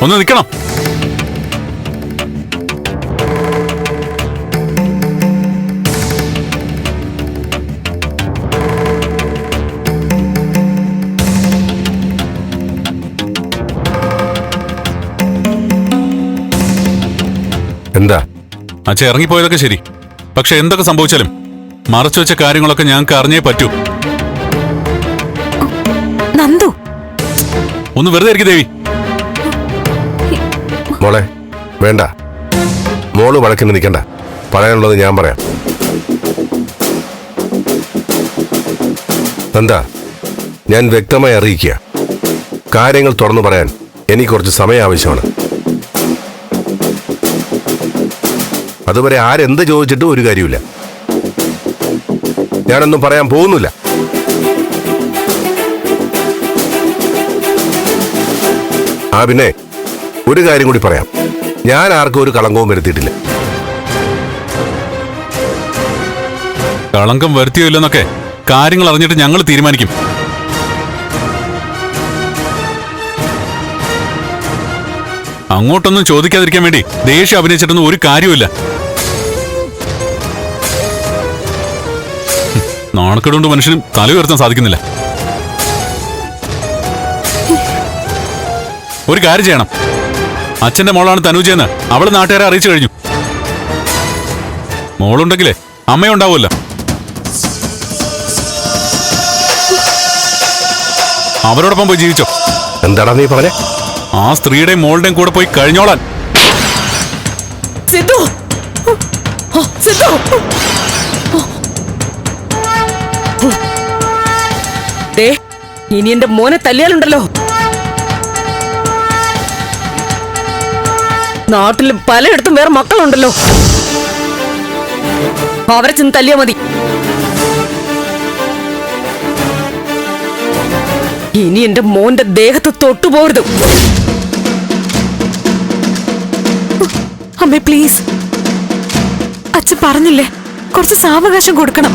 ഒന്ന് നിൽക്കണം. എന്താ? അച്ഛൻ ഇറങ്ങിപ്പോയതൊക്കെ ശരി, പക്ഷെ എന്തൊക്കെ സംഭവിച്ചാലും മറച്ചു വെച്ച കാര്യങ്ങളൊക്കെ ഞങ്ങൾക്ക് അറിഞ്ഞേ പറ്റൂ. നന്ദു, ഒന്ന് വെറുതെ ഇരിക്കും ദേവി. മോളെ വേണ്ട, മോള് വഴക്കിന് നിൽക്കണ്ട. പറയാനുള്ളത് ഞാൻ പറയാം. എന്താ, ഞാൻ വ്യക്തമായി അറിയിക്കുക, കാര്യങ്ങൾ തുറന്നു പറയാൻ എനിക്ക് കുറച്ച് സമയം ആവശ്യമാണ്. അതുവരെ ആരെന്ത് ചോദിച്ചിട്ടും ഒരു കാര്യമില്ല. ഞാനൊന്നും പറയാൻ പോകുന്നില്ല. പിന്നെ ഒരു കാര്യം കൂടി പറയാം. ഞാൻ ആർക്കും ഒരു കളങ്കവും വരുത്തിയിട്ടില്ല. കളങ്കം വരുത്തിയോ ഇല്ലെന്നൊക്കെ കാര്യങ്ങൾ അറിഞ്ഞിട്ട് ഞങ്ങൾ തീരുമാനിക്കും. അങ്ങോട്ടൊന്നും ചോദിക്കാതിരിക്കാൻ വേണ്ടി ദേഷ്യം അഭിനയിച്ചിട്ടൊന്നും ഒരു കാര്യമില്ല. നാണക്കേടുകൊണ്ട് മനുഷ്യനും തല ഉയർത്താൻ സാധിക്കുന്നില്ല. ഒരു കാര്യം ചെയ്യണം. അച്ഛന്റെ മോളാണ് തനുജയെന്ന് അവള് നാട്ടുകാരെ അറിയിച്ചു കഴിഞ്ഞു. മോളുണ്ടെങ്കിലേ അമ്മയുണ്ടാവുമല്ലോ. അവരോടൊപ്പം പോയി ജീവിച്ചോ. എന്താടാ നീ പറഞ്ഞേ? ആ സ്ത്രീയുടെയും മോളുടെയും കൂടെ പോയി കഴിഞ്ഞോളാൻ. സിദ്ധു, സിദ്ധു, ഇനി എന്റെ മോനെ തല്ലിയാലുണ്ടല്ലോ, നാട്ടിൽ പലയിടത്തും വേറെ മക്കളുണ്ടല്ലോ, അവരെ ചെന്ന് തല്ലിയാ മതി. ഇനി എന്റെ മോന്റെ ദേഹത്ത് തൊട്ടുപോകരുത്. അമ്മേ പ്ലീസ്, അച്ഛൻ പറഞ്ഞില്ലേ കുറച്ച് സാവകാശം കൊടുക്കണം.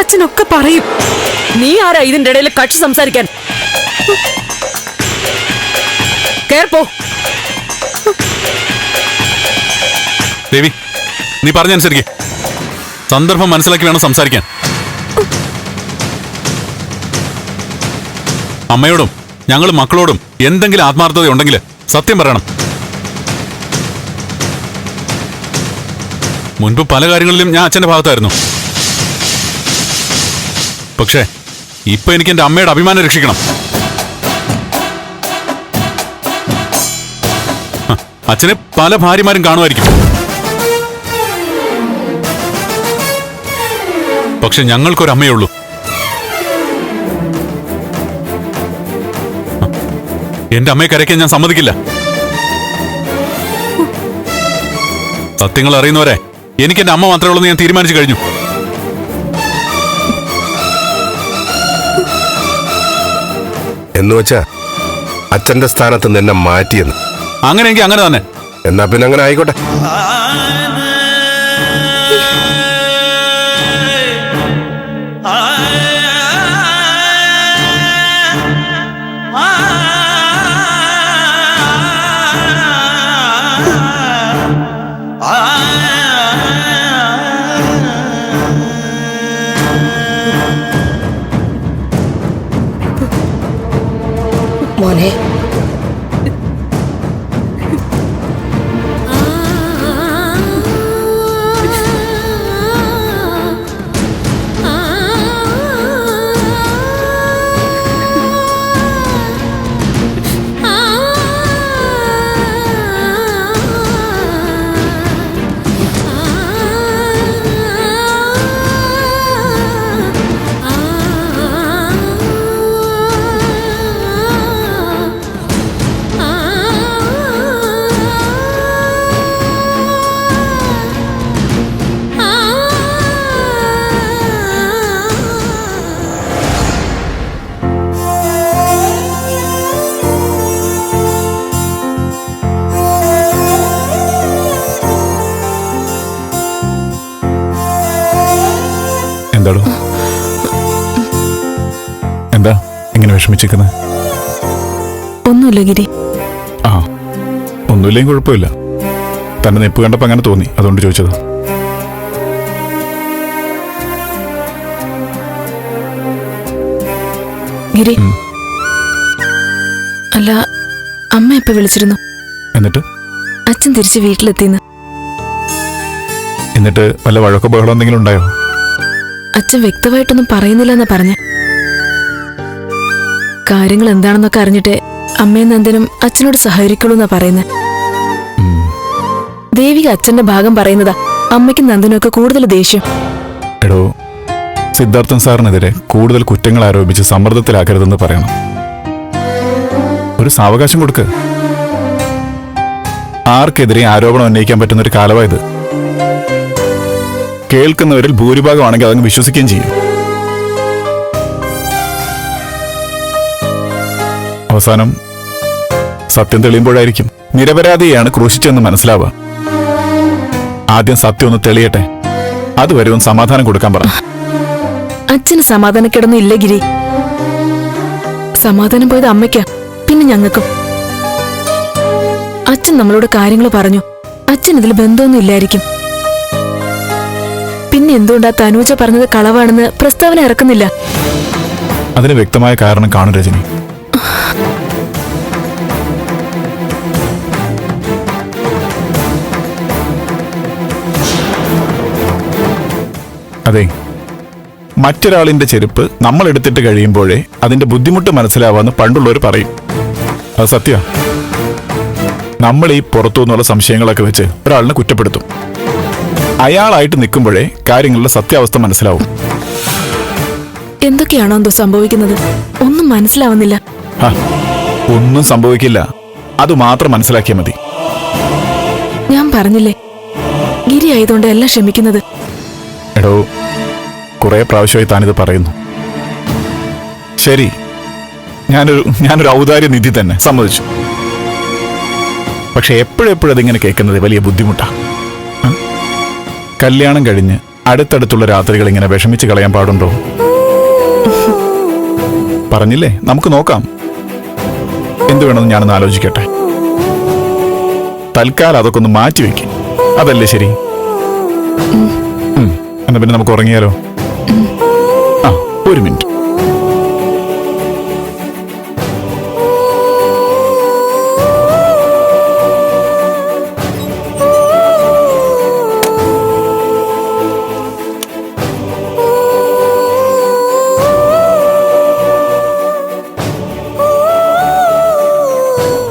അച്ഛനൊക്കെ പറയും. നീ ആരാ ഇതിന്റെ ഇടയിൽ കക്ഷി സംസാരിക്കാൻ? കേർപ്പോ. ദേവി, നീ പറഞ്ഞനുസരിക്ക്. സന്ദർഭം മനസ്സിലാക്കി വേണം സംസാരിക്കാൻ. അമ്മയോടും ഞങ്ങൾ മക്കളോടും എന്തെങ്കിലും ആത്മാർത്ഥത ഉണ്ടെങ്കിൽ സത്യം പറയണം. മുൻപ് പല കാര്യങ്ങളിലും ഞാൻ അച്ഛന്റെ ഭാഗത്തായിരുന്നു. പക്ഷേ ഇപ്പൊ എനിക്ക് എന്റെ അമ്മയുടെ അഭിമാനം രക്ഷിക്കണം. അച്ഛന് പല ഭാര്യമാരും കാണുമായിരിക്കും. പക്ഷെ ഞങ്ങൾക്കൊരമ്മയേ ഉള്ളൂ. എന്റെ അമ്മയെ കരയ്ക്കാൻ ഞാൻ സമ്മതിക്കില്ല. സത്യങ്ങൾ അറിയുന്നവരെ എനിക്ക് എന്റെ അമ്മ മാത്രമേ ഉള്ളൂ എന്ന് ഞാൻ തീരുമാനിച്ചു കഴിഞ്ഞു. എന്നുവെച്ചാ അച്ഛന്റെ സ്ഥാനത്ത് നിന്നെ മാറ്റിയെന്ന്. അങ്ങനെയെങ്കിൽ അങ്ങനെ തന്നെ. എന്നാ പിന്നെ അങ്ങനെ ആയിക്കോട്ടെ. മോനെ, എന്താടോ? എന്താ? ഇങ്ങനെ വിഷമിച്ചിരിക്കുന്നത്? ഒന്നുമില്ല ഗിരി. ആ, ഒന്നുമില്ലെങ്കിൽ കുഴപ്പമില്ല. തന്നെ നിപ്പ് കണ്ടപ്പോൾ അങ്ങനെ തോന്നി, അതുകൊണ്ട് ചോദിച്ചത്. ഗിരി, അല്ല, അമ്മ ഇപ്പൊ വിളിച്ചിരുന്നു. എന്നിട്ട് അച്ഛൻ തിരിച്ച് വീട്ടിലെത്തിന്ന്. എന്നിട്ട് വല്ല വഴക്കോ ബഹളം എന്തെങ്കിലും ഉണ്ടായോ? അച്ഛൻ വ്യക്തമായിട്ടൊന്നും പറയുന്നില്ലെന്നാ പറഞ്ഞ. കാര്യങ്ങൾ എന്താണെന്നൊക്കെ അറിഞ്ഞിട്ട് അമ്മയും നന്ദനും അച്ഛനോട് സഹകരിക്കുള്ളൂ എന്നാ പറയുന്നത്. ദേവിക അച്ഛന്റെ ഭാഗം പറയുന്നതാ അമ്മയ്ക്കും നന്ദനും ഒക്കെ കൂടുതൽ ദേഷ്യം. എടോ, സിദ്ധാർത്ഥൻ സാറിനെതിരെ കൂടുതൽ കുറ്റങ്ങൾ ആരോപിച്ച് സമ്മർദ്ദത്തിലാക്കരുതെന്ന് പറയണം. ഒരു സാവകാശം കൊടുക്ക്. ആർക്കെതിരെ ആരോപണം ഉന്നയിക്കാൻ പറ്റുന്ന ഒരു കാലമായത്. കേൾക്കുന്നവരിൽ ഭൂരിഭാഗമാണെങ്കിൽ അതങ്ങ് വിശ്വസിക്കുകയും ചെയ്യും. അവസാനം സത്യം തെളിയുമ്പോഴായിരിക്കും നിരപരാധിയെയാണ് ക്രൂശിച്ചതെന്ന് മനസ്സിലാവുക. ആദ്യം സത്യം ഒന്ന് തെളിയട്ടെ, അതുവരെ ഒന്ന് സമാധാനം കൊടുക്കാൻ പറ. അച്ഛന് സമാധാനക്കേടൊന്നും ഇല്ല ഗിരി. സമാധാനം പോയത് അമ്മയ്ക്കാ, പിന്നെ ഞങ്ങൾക്കും. അച്ഛൻ നമ്മളോട് കാര്യങ്ങൾ പറഞ്ഞു. അച്ഛൻ ഇതിൽ ബന്ധമൊന്നും ഇല്ലായിരിക്കും. പിന്നെ എന്തുകൊണ്ടാ തനൂജ പറഞ്ഞത് കളവാണെന്ന് പ്രസ്താവന ഇറക്കുന്നില്ല? അതിന് വ്യക്തമായ കാരണം കാണും രജനി. അതെ, മറ്റൊരാളിന്റെ ചെരുപ്പ് നമ്മൾ എടുത്തിട്ട് കഴിയുമ്പോഴേ അതിന്റെ ബുദ്ധിമുട്ട് മനസ്സിലാവാന്ന് പണ്ടുള്ളവർ പറയും. അത് സത്യ. നമ്മൾ ഈ പുറത്തു നിന്നുള്ള സംശയങ്ങളൊക്കെ വെച്ച് ഒരാളിനെ കുറ്റപ്പെടുത്തും. അയാളായിട്ട് നിൽക്കുമ്പോഴേ കാര്യങ്ങളുടെ സത്യാവസ്ഥ മനസ്സിലാവും. എന്തൊക്കെയാണോ എന്തോ സംഭവിക്കുന്നത്, ഒന്നും മനസ്സിലാവുന്നില്ല. ഒന്നും സംഭവിക്കില്ല, അത് മാത്രം മനസ്സിലാക്കിയാൽ മതി. ഞാൻ പറഞ്ഞില്ലേ, ഗിരി ആയതുകൊണ്ട് എല്ലാം ക്ഷമിക്കുന്നത്. എടോ, കുറെ പ്രാവശ്യമായി താനിത് പറയുന്നു. ശരി, ഞാനൊരു ഔദാര്യ നിധി തന്നെ സമ്മതിച്ചു. പക്ഷെ എപ്പോഴെപ്പോഴും അതിങ്ങനെ കേൾക്കുന്നത് വലിയ ബുദ്ധിമുട്ടാ. കല്യാണം കഴിഞ്ഞ് അടുത്തടുത്തുള്ള രാത്രികൾ ഇങ്ങനെ വിഷമിച്ച് കളയാൻ പാടുണ്ടോ? പറഞ്ഞില്ലേ, നമുക്ക് നോക്കാം. എന്തു വേണമെന്ന് ഞാനൊന്ന് ആലോചിക്കട്ടെ. തൽക്കാലം അതൊക്കെ ഒന്ന് മാറ്റിവെക്കും. അതല്ലേ ശരി? എന്നാ പിന്നെ നമുക്ക് ഉറങ്ങിയാലോ? ആ, ഒരു മിനിറ്റ്.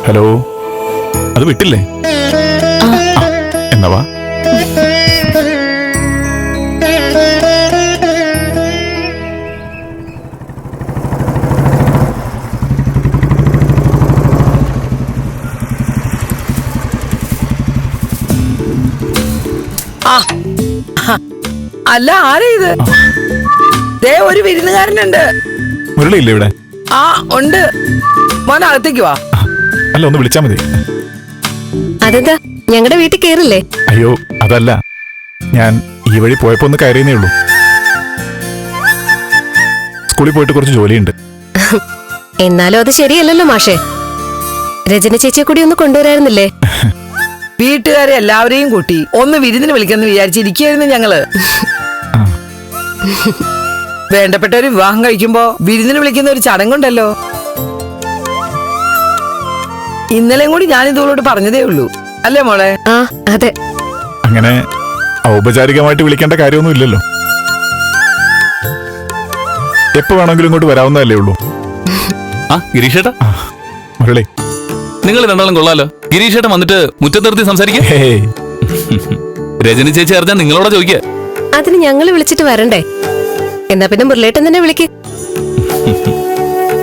ഹലോ, അത് വിട്ടില്ലേ? എന്നാ വാ. അല്ല, ആരാ ഇത്? ദേ ഒരു വിരുന്നുകാരനുണ്ട്. മുരളിയില്ലേ ഇവിടെ? ആ ഉണ്ട്. മോനകത്തേക്ക് വാ. അല്ല, ഒന്ന് വിളിച്ചാ മതി. അതെന്താ ഞങ്ങളുടെ വീട്ടിൽ കേറില്ലേ? അയ്യോ, അതല്ല, ഞാൻ ഈ വഴി പോയപ്പോ ഒന്ന് കയറിയേ ഉള്ളൂ. സ്കൂളിൽ പോയിട്ട് കുറച്ച് ജോലിയുണ്ട്. എന്നാലും അത് ശരിയല്ലല്ലോ മാഷേ. രജനി ചേച്ചിയെ കൂടി ഒന്ന് കൊണ്ടുവരായിരുന്നില്ലേ? വീട്ടുകാരെ എല്ലാവരെയും കൂട്ടി ഒന്ന് വിരുന്നിന് വിളിക്കാന്ന് വിചാരിച്ചിരിക്കുകയായിരുന്നു ഞങ്ങള്. വേണ്ടപ്പെട്ടവര് വിവാഹം കഴിക്കുമ്പോ വിരുന്നിന് വിളിക്കുന്ന ഒരു ചടങ്ങുണ്ടല്ലോ. ഇന്നലെയും കൂടി ഞാൻ ഇതോളോട് പറഞ്ഞതേ ഉള്ളൂ, അല്ലേ മോളെ? ആ, അതെ. അങ്ങനെ ഔപചാരികമായിട്ട് വിളിക്കേണ്ട കാര്യമൊന്നും ഇല്ലല്ലോ. എപ്പോ വേണമെങ്കിലും ഇങ്ങോട്ട് വരാവുന്നതല്ലേ ഉള്ളൂ. ആ ഗിരീഷേട്ടാ, മുരളി, നിങ്ങൾ രണ്ടാളും കൊള്ളാലോ. ഗിരീഷേട്ടൻ വന്നിട്ട് മുറ്റത്ത് നിർത്തി സംസാരിക്കേ. രജനി ചേച്ചി അറിഞ്ഞാൽ നിങ്ങളോടാ ചോദിക്കുക. അതിന് ഞങ്ങൾ വിളിച്ചിട്ട് വരണ്ടേ? എന്നാ പിന്നെ മുരളേട്ടൻ തന്നെ വിളിക്ക്.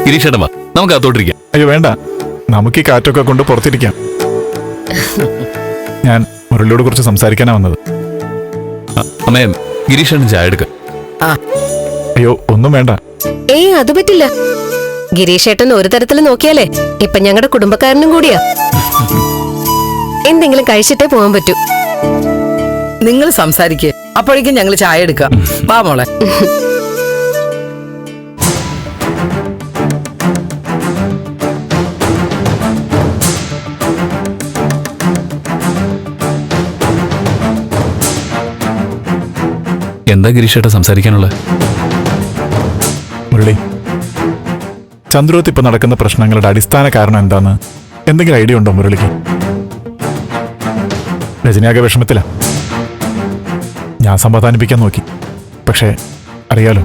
ഗിരീഷേട്ടൻ വാ, നമുക്ക് അകത്തോട്ടിരിക്കാം. അയ്യോ വേണ്ട, നമുക്ക് ഈ കാറ്റൊക്കെ കൊണ്ട് പുറത്തിരിക്കാം. ഞാൻ മുരളിയോട് കുറിച്ച് സംസാരിക്കാനാ വന്നത്. അമ്മേ, ഗിരീഷേട്ടൻ ചായ എടുക്ക. അയ്യോ, ഒന്നും വേണ്ട. ഏയ്, അത് പറ്റില്ല. ഗിരീഷേട്ടൻ ഒരു തരത്തിൽ നോക്കിയാലേ ഇപ്പൊ ഞങ്ങളുടെ കുടുംബക്കാരനും കൂടിയാ. എന്തെങ്കിലും കഴിച്ചിട്ടേ പോകാൻ പറ്റൂ. നിങ്ങൾ സംസാരിക്കേ, അപ്പോഴേക്കും ഞങ്ങൾ ചായ എടുക്കാം. വാ മോളെ. എന്താ ഗിരീഷേട്ടാ സംസാരിക്കാനുള്ളത്? മുരളി, ചന്ദ്രോത്ത് ഇപ്പൊ നടക്കുന്ന പ്രശ്നങ്ങളുടെ അടിസ്ഥാന കാരണം എന്താന്ന് എന്തെങ്കിലും ഐഡിയ ഉണ്ടോ മുരളിക്ക്? രജനിയാകെ വിഷമത്തിലാ. ഞാൻ സമാധാനിപ്പിക്കാൻ നോക്കി, പക്ഷേ അറിയാലോ,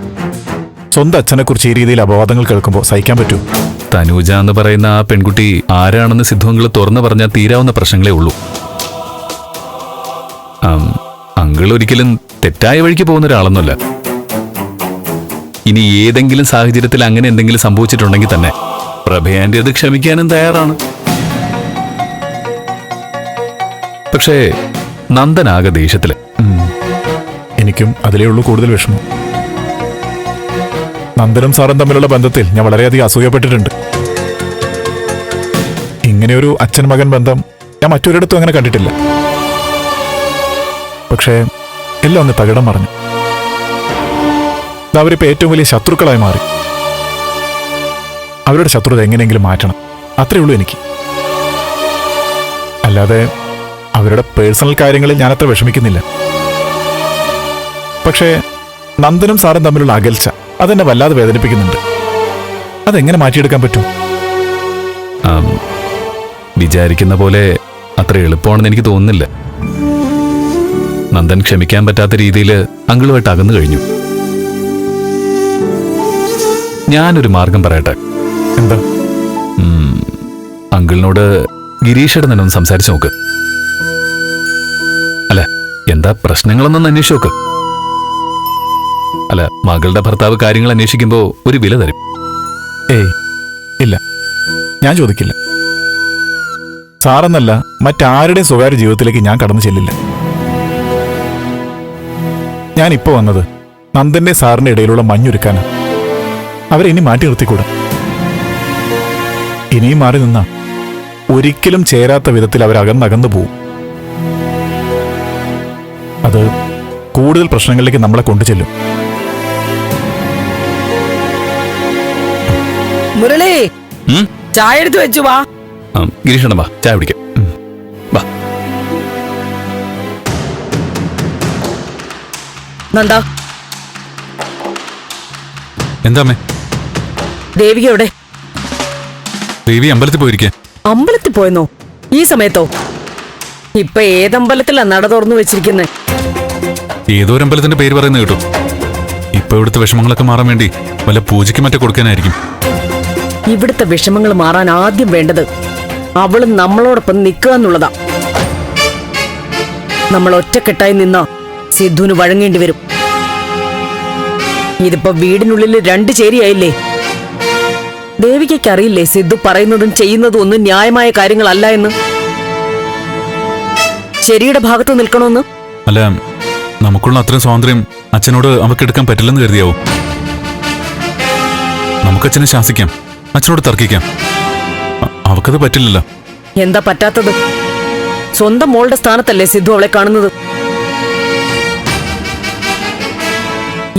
സ്വന്തം അച്ഛനെ കുറിച്ച് ഈ രീതിയിൽ അപവാദങ്ങൾ കേൾക്കുമ്പോൾ സഹിക്കാൻ പറ്റൂ. തനൂജ എന്ന് പറയുന്ന ആ പെൺകുട്ടി ആരാണെന്ന് സിദ്ധുവങ്ങൾ തുറന്നു പറഞ്ഞാൽ തീരാവുന്ന പ്രശ്നങ്ങളേ ഉള്ളൂ. അങ്കിൾ ഒരിക്കലും തെറ്റായ വഴിക്ക് പോകുന്ന ഒരാളൊന്നുമല്ല. ഇനി ഏതെങ്കിലും സാഹചര്യത്തിൽ അങ്ങനെ എന്തെങ്കിലും സംഭവിച്ചിട്ടുണ്ടെങ്കിൽ തന്നെ പ്രഭയാന്റെ അത് ക്ഷമിക്കാനും തയ്യാറാണ്. പക്ഷേ നന്ദനാകെ ദേഷ്യത്തില്. എനിക്കും അതിലേ ഉള്ളൂ കൂടുതൽ വിഷമം. നന്ദനും സാറും തമ്മിലുള്ള ബന്ധത്തിൽ ഞാൻ വളരെയധികം അസൂയപ്പെട്ടിട്ടുണ്ട്. ഇങ്ങനെയൊരു അച്ഛൻ മകൻ ബന്ധം ഞാൻ മറ്റൊരിടത്തും അങ്ങനെ കണ്ടിട്ടില്ല. പക്ഷേ എല്ലാം ഒന്ന് തകിടം പറഞ്ഞു. അവരിപ്പോ ഏറ്റവും വലിയ ശത്രുക്കളായി മാറി. അവരുടെ ശത്രുത എങ്ങനെയെങ്കിലും മാറ്റണം, അത്രേ ഉള്ളൂ എനിക്ക്. അല്ലാതെ അവരുടെ പേഴ്സണൽ കാര്യങ്ങളിൽ ഞാനത്ര വിഷമിക്കുന്നില്ല. പക്ഷേ നന്ദനും സാറും തമ്മിലുള്ള അകൽച്ച അതെന്നെ വല്ലാതെ വേദനിപ്പിക്കുന്നുണ്ട്. അതെങ്ങനെ മാറ്റിയെടുക്കാൻ പറ്റും? വിചാരിക്കുന്ന പോലെ അത്ര എളുപ്പമാണെന്ന് എനിക്ക് തോന്നുന്നില്ല. നന്ദൻ ക്ഷമിക്കാൻ പറ്റാത്ത രീതിയിൽ അങ്കിളുമായിട്ട് അകന്നു കഴിഞ്ഞു. ഞാനൊരു മാർഗം പറയട്ടെ. എന്താ? അങ്കിളിനോട് ഗിരീഷയുടെ തന്നെ ഒന്ന് സംസാരിച്ചു നോക്ക്. അല്ല, എന്താ പ്രശ്നങ്ങളൊന്നും അന്വേഷിച്ചു നോക്ക്. അല്ല, മകളുടെ ഭർത്താവ് കാര്യങ്ങൾ അന്വേഷിക്കുമ്പോ ഒരു വില തരും. ഏയ് ഇല്ല, ഞാൻ ചോദിക്കില്ല. സാറെന്നല്ല മറ്റാരുടെയും സ്വകാര്യ ജീവിതത്തിലേക്ക് ഞാൻ കടന്നു ചെല്ലില്ല. ഞാനിപ്പോ വന്നത് നന്ദന്റെ സാറിന്റെ ഇടയിലുള്ള മഞ്ഞൊരുക്കാനാണ്. അവരെ ഇനി മാറ്റി നിർത്തിക്കൂടാ. ഇനിയും മാറി നിന്നാ ഒരിക്കലും ചേരാത്ത വിധത്തിൽ അവരകന്നകന്നു പോവും. അത് കൂടുതൽ പ്രശ്നങ്ങളിലേക്ക് നമ്മളെ കൊണ്ടുചെല്ലും. മുരളി, ചായ എടുത്ത് വെച്ചു വാ. ഗിരീഷണ വാ, ചായ കുടിക്കാം. വാ. നന്ദ, എന്താ അമ്മേ? ദേവിക എവിടെ? ദേവി അമ്പലത്തിൽ പോയിരിക്കേ. അമ്പലത്തിൽ പോയെന്നോ? ഈ സമയത്തോ? ഇപ്പൊ ഏതമ്പലത്തിലാ നട തുറന്നു വെച്ചിരിക്കുന്നെ? ഏതോ ഒരു അമ്പലത്തിന്റെ പേര് പറയുന്നത് കേട്ടു. ഇപ്പൊ ഇവിടുത്തെ വിഷമങ്ങളൊക്കെ മാറാൻ വേണ്ടി വല്ല പൂജയ്ക്ക് മറ്റേ കൊടുക്കാനായിരിക്കും. ഇവിടുത്തെ വിഷമങ്ങൾ മാറാൻ ആദ്യം വേണ്ടത് അവള് നമ്മളോടൊപ്പം നിൽക്കുക എന്നുള്ളതാ. നമ്മൾ ഒറ്റക്കെട്ടായി നിന്നാ സിദ്ധുവിന് വഴങ്ങേണ്ടി വരും. ഇതിപ്പോ വീടിനുള്ളിൽ 2 ചേരിയായില്ലേ? ദേവികയ്ക്ക് അറിയില്ലേ സിദ്ധു പറയുന്നതും ചെയ്യുന്നതും ഒന്നും ന്യായമായ കാര്യങ്ങളല്ല എന്ന്? ശരിയുടെ ഭാഗത്ത് നിൽക്കണമെന്ന്? അല്ല, നമുക്കുള്ള അത്രയും സ്വാതന്ത്ര്യം അച്ഛനോട് അവർക്ക് എടുക്കാൻ പറ്റില്ലെന്ന് കരുതിയാവോ? നമുക്കച്ഛനെ ശാസിക്കാം, അച്ഛനോട് തർക്കിക്കാം. അവക്കത് പറ്റില്ലല്ലോ. എന്താ പറ്റാത്തത്? സ്വന്തം മോളുടെ സ്ഥാനത്തല്ലേ സിദ്ധു അവളെ കാണുന്നത്?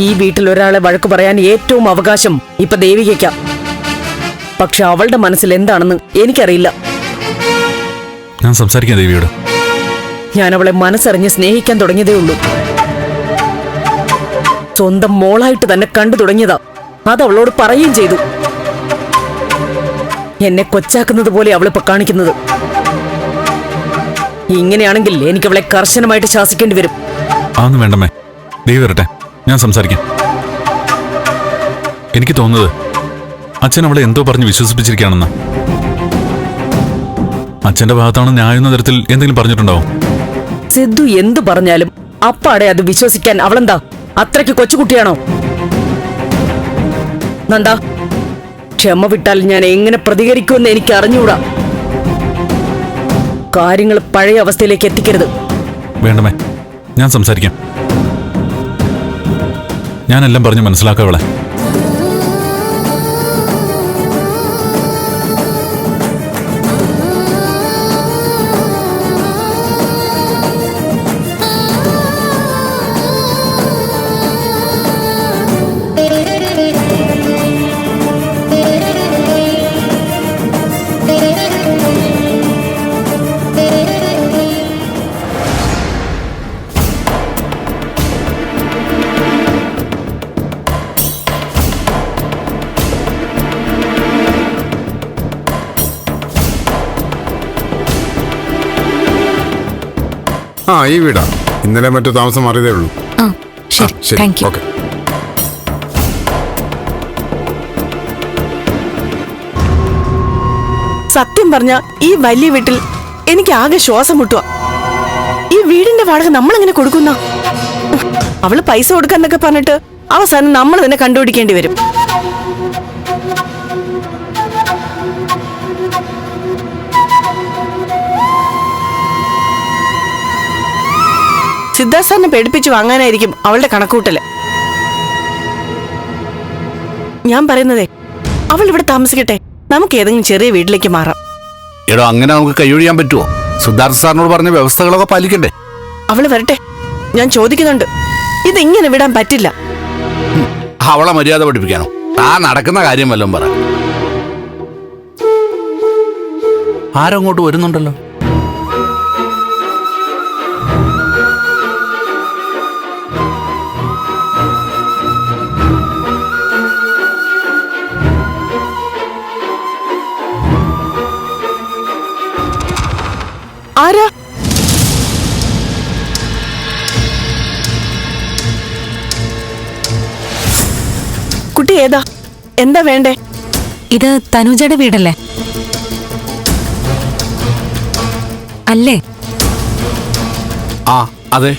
ഈ വീട്ടിൽ ഒരാളെ വഴക്കു പറയാൻ ഏറ്റവും അവകാശം ഇപ്പൊ ദേവികയ്ക്കാ. പക്ഷെ അവളുടെ മനസ്സിൽ എന്താണെന്ന് എനിക്കറിയില്ല. ഞാൻ സംസാരിക്കാം ദേവിയോട്. ഞാൻ അവളെ മനസ്സറിഞ്ഞ് സ്നേഹിക്കാൻ തുടങ്ങിയതേ ഉള്ളൂ. സ്വന്തം മോളായിട്ട് തന്നെ കണ്ടു തുടങ്ങിയതാ. അത് അവളോട് പറയുകയും ചെയ്തു. എന്നെ കൊച്ചാക്കുന്നത് പോലെ അവളിപ്പോ കാണിക്കുന്നത്. ഇങ്ങനെയാണെങ്കിൽ എനിക്ക് അവളെ കർശനമായിട്ട് ശാസിക്കേണ്ടി വരും. അതൊന്നും വേണ്ടമ്മേ, ദേവി വരട്ടെ, ഞാൻ സംസാരിക്കാം. എനിക്ക് തോന്നുന്നത് അച്ഛൻ അവളെ എന്തോ പറഞ്ഞ് വിശ്വസിപ്പിച്ചിരിക്കുകയാണെന്ന്. അച്ഛന്റെ ഭാഗത്താണ് ന്യായെന്ന തരത്തിൽ എന്തെങ്കിലും പറഞ്ഞിട്ടുണ്ടാവും. സിദ്ധു എന്തു പറഞ്ഞാലും അപ്പാടെ അത് വിശ്വസിക്കാൻ അവളെന്താ അത്രയ്ക്ക് കൊച്ചുകുട്ടിയാണോ? നന്ദാ, ക്ഷമ വിട്ടാൽ ഞാൻ എങ്ങനെ പ്രതികരിക്കുമെന്ന് എനിക്ക് അറിഞ്ഞുകൂടാ. കാര്യങ്ങൾ പഴയ അവസ്ഥയിലേക്ക് എത്തിക്കരുത്. വേണ്ടമേ, ഞാൻ സംസാരിക്കാം. ഞാനെല്ലാം പറഞ്ഞ് മനസ്സിലാക്കാം അവളെ. ആ ഈ വീടാ. ഇന്നലെ മറ്റു താമസം മാറിയതേ ഉള്ളൂ. ആ ശരി, താങ്ക് യു. ഓക്കെ. സത്യം പറഞ്ഞ ഈ വലിയ വീട്ടിൽ എനിക്ക് ആകെ ശ്വാസം മുട്ടുക. ഈ വീടിന്റെ വാടക നമ്മളെങ്ങനെ കൊടുക്കുന്ന? അവള് പൈസ കൊടുക്കാന്നൊക്കെ പറഞ്ഞിട്ട് അവസാനം നമ്മൾ തന്നെ കണ്ടുപിടിക്കേണ്ടി വരും. സിദ്ധാർത്ഥ സാറിനെ പേടിപ്പിച്ച് വാങ്ങാനായിരിക്കും അവളുടെ കണക്കൂട്ടല്. ഞാൻ പറയുന്നതേ, അവൾ ഇവിടെ താമസിക്കട്ടെ, നമുക്ക് ഏതെങ്കിലും ചെറിയ വീട്ടിലേക്ക് മാറാം. എടോ, അങ്ങനെ നമുക്ക് കൈയൊഴിയാൻ പറ്റുമോ? സിദ്ധാർത്ഥ സാറിനോട് പറഞ്ഞ വ്യവസ്ഥകളൊക്കെ പാലിക്കണ്ടേ? അവള് വരട്ടെ, ഞാൻ ചോദിക്കുന്നുണ്ട്. ഇതിങ്ങനെ വിടാൻ പറ്റില്ല. അവളെ മര്യാദ പഠിപ്പിക്കാനോ? ആ നടക്കുന്ന കാര്യം വല്ലതും പറ. ആരങ്ങോട്ട് വരുന്നുണ്ടല്ലോ. ആരാ? കുട്ടി ഏതാ? എന്താ വേണ്ടേ? ഇത് തനുജയുടെ വീടല്ലേ? അല്ലേ? ആ അതെ.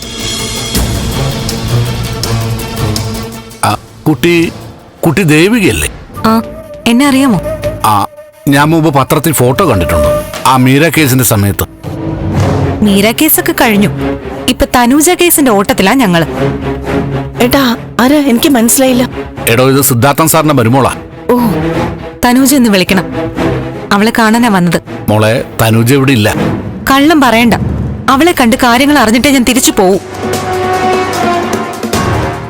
കുട്ടി ദേവികയല്ലേ? ആ, എന്നെ അറിയാമോ? ആ, ഞാൻ മുമ്പ് പത്രത്തിൽ ഫോട്ടോ കണ്ടിട്ടുണ്ട്. ആ മീര കേസിന്റെ സമയത്ത്. മീര കേസൊക്കെ കഴിഞ്ഞു. ഇപ്പൊ തനൂജ കേസിന്റെ ഓട്ടത്തിലാ ഞങ്ങള്. ഏട്ടാ, ആരാ? എനിക്ക് മനസ്സിലായില്ല. എടോ, ഇത് സിദ്ധാർത്ഥൻ സാറിന്റെ മരുമോളാ. ഓ, തനൂജ എന്ന് വിളിക്കണം. അവളെ കാണാനാ വന്നത്. മോളെ, തനുജ ഇവിടെ ഇല്ല. കള്ളം പറയണ്ട. അവളെ കണ്ട് കാര്യങ്ങൾ അറിഞ്ഞിട്ടേ ഞാൻ തിരിച്ചു പോവും.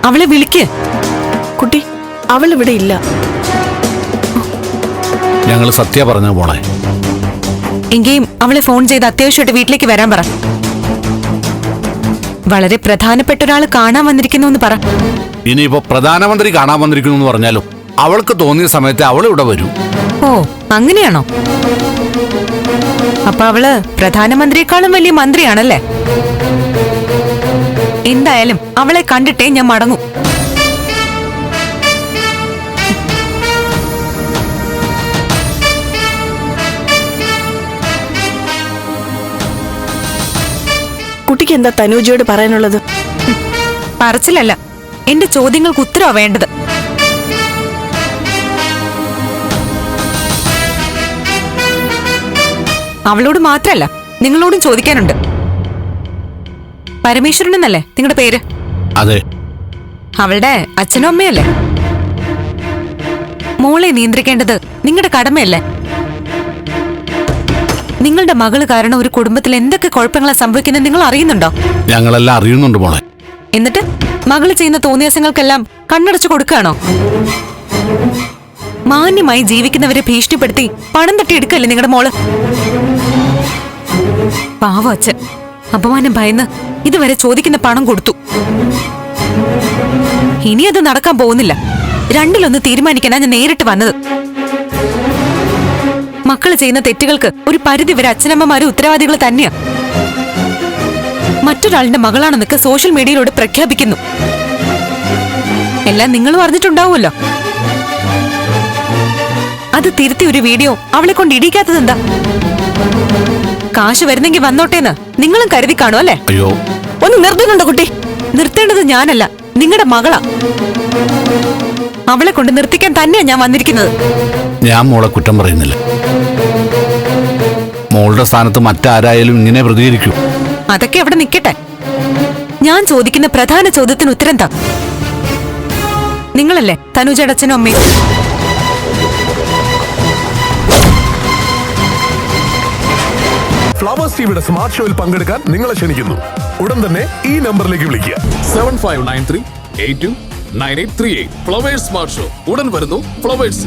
അവളെ വിളിക്ക്. കുട്ടി, അവൾ ഇവിടെ ഇല്ല. ഞങ്ങൾ സത്യ പറഞ്ഞു മോളെ. എങ്കിലും അവളെ ഫോൺ ചെയ്ത് അത്യാവശ്യമായിട്ട് വീട്ടിലേക്ക് വരാൻ പറ. വളരെ പ്രധാനപ്പെട്ട ഒരാൾ കാണാൻ വന്നിരിക്കുന്നു എന്ന് പറ. ഇനിയിപ്പോ പ്രധാനമന്ത്രി കാണാൻ വന്നിരിക്കുന്നു എന്ന് പറഞ്ഞാലും അവൾക്ക് തോന്നിയ സമയത്ത് അവൾ ഇവിടെ വരൂ. ഓ, അങ്ങനെയാണോ? അപ്പൊ അവള് പ്രധാനമന്ത്രിയെക്കാളും വലിയ മന്ത്രിയാണല്ലേ? എന്തായാലും അവളെ കണ്ടിട്ടേ ഞാൻ മടങ്ങും. കുട്ടിക്ക് എന്താ തനൂജയോട് പറയാനുള്ളത്? പറച്ചിലല്ല, എന്റെ ചോദ്യങ്ങൾക്ക് ഉത്തരവാ വേണ്ടത്. അവളോട് മാത്രല്ല, നിങ്ങളോടും ചോദിക്കാനുണ്ട്. പരമേശ്വരൻ എന്നല്ലേ നിങ്ങളുടെ പേര്? അതെ. അവളുടെ അച്ഛനും അമ്മയല്ലേ? മോളെ നിയന്ത്രിക്കേണ്ടത് നിങ്ങളുടെ കടമയല്ലേ? നിങ്ങളുടെ മകള് കാരണം ഒരു കുടുംബത്തിൽ എന്തൊക്കെ കുഴപ്പങ്ങളാ സംഭവിക്കുന്നത് നിങ്ങൾ അറിയുന്നുണ്ടോ? ഞങ്ങളെല്ലാം അറിയുന്നുണ്ട് മോളെ. എന്നിട്ട് മകള് ചെയ്യുന്ന തോന്നിയാസങ്ങൾക്കെല്ലാം കണ്ണടച്ചു കൊടുക്കുകയാണോ? മാന്യമായി ജീവിക്കുന്നവരെ ഭീഷണിപ്പെടുത്തി പണം തട്ടിയെടുക്കല്ലേ നിങ്ങളുടെ മോള്? പാവം അച്ഛൻ അപമാനം ഭയന്ന് ഇതുവരെ ചോദിക്കുന്ന പണം കൊടുത്തു. ഇനി അത് നടക്കാൻ പോകുന്നില്ല. രണ്ടിലൊന്ന് തീരുമാനിക്കാനാ ഞാൻ നേരിട്ട് വന്നത്. മക്കള് ചെയ്യുന്ന തെറ്റുകൾക്ക് ഒരു പരിധി വരെ അച്ഛനമ്മമാരും ഉത്തരവാദികൾ തന്നെയാ. മറ്റൊരാളിന്റെ മകളാണെന്നൊക്കെ സോഷ്യൽ മീഡിയയിലൂടെ പ്രഖ്യാപിക്കുന്നു. എല്ലാം നിങ്ങളും അറിഞ്ഞിട്ടുണ്ടാവുമല്ലോ. അത് തിരുത്തി ഒരു വീഡിയോ അവളെ കൊണ്ട് ഇടിക്കാത്തതെന്താ? കാശ് വരുന്നെങ്കിൽ വന്നോട്ടേന്ന് നിങ്ങളും കരുതി കാണും അല്ലേ? അയ്യോ, ഒന്ന് നിർത്തുന്നുണ്ടോ കുട്ടി? നിർത്തേണ്ടത് ഞാനല്ല, നിങ്ങളുടെ മകളാ. അവളെ കൊണ്ട് നിർത്തിക്കാൻ തന്നെയാ ഞാൻ വന്നിരിക്കുന്നത്. ഞാൻ മോളെ കുറ്റം പറയുന്നില്ല. മോളുടെ സ്ഥാനത്ത് മറ്റാരായാലും ഇങ്ങനെ പ്രതികരിക്കൂ. അതൊക്കെ അവിടെ നിൽക്കട്ടെ. ഞാൻ ചോദിക്കുന്ന പ്രധാന ചോദ്യത്തിന് ഉത്തരം താ. നിങ്ങളല്ലേ തനുജയുടെ അച്ഛനും അമ്മയും? ഫ്ലവേഴ്സ് ടിവിയുടെ സ്മാർട്ട് ഷോയിൽ പങ്കെടുക്കാൻ നിങ്ങളെ ക്ഷണിക്കുന്നു. ഉടൻ തന്നെ ഈ നമ്പറിലേക്ക് വിളിക്കുക. 7593829838. ഫ്ലവേഴ്സ് സ്മാർട്ട് ഷോ ഉടൻ വരുന്നു ഫ്ലവേഴ്സ്.